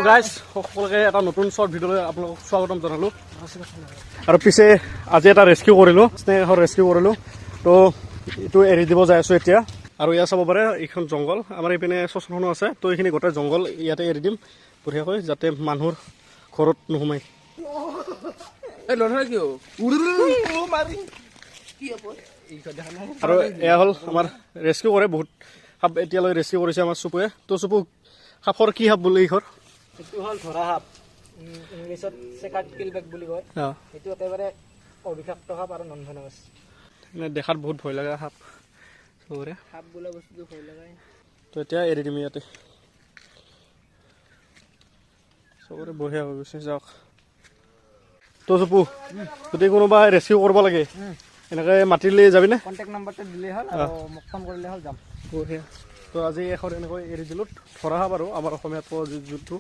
guys সকলোকে এটা নতুন শ্বৰ্ট ভিডিঅ'লৈ আপোনালোকক স্বাগতম জনালোঁ আৰু পিছে আজি এটা ৰেস্কিউ কৰিলোঁ স্নেহৰ ৰেস্কিউ কৰিলোঁ তো এইটো এৰি দিব যাই আছোঁ এতিয়া আৰু ইয়াত চাব পাৰে এইখন জংঘল আমাৰ এইপিনে শ্মশানো আছে তো এইখিনি গোটেই জংঘল ইয়াতে এৰি দিম বঢ়িয়াকৈ যাতে মানুহৰ ঘৰত নোসোমায় আৰু এয়া হ'ল আমাৰ ৰেস্কিউ কৰে বহুত সাপ এতিয়ালৈ ৰেস্কিউ কৰিছে আমাৰ চুপুৱে তো চুপু সাপৰ কি সাপ বোলে এইখৰ এইটো হ'ল ধৰা সাপ ইংলিছত চেকাৰ্ড কিলবেক বুলি কয় এইটো একেবাৰে অবিষাক্ত সাপ আৰু নন ভেনামাছ দেখাত বহুত ভয় লগা সাপ চবৰে সাপ বোলা বস্তুটো ভয় লগাই তো এতিয়া এৰি দিম ইয়াতে চবৰে বঢ়িয়া হৈ গৈছে যাওক তো চুপু যদি কোনোবা ৰেস্কিউ কৰিব লাগে এনেকৈ মাতিলে যাবিনে কণ্টেক্ট নম্বৰটো দিলেই হ'ল আৰু মোক ফোন কৰিলে হ'ল যাম বঢ়িয়া তো আজি এখন এনেকৈ এৰি দিলোঁ ধৰা সাপ আৰু আমাৰ অসমীয়াত কোৱা যোনটো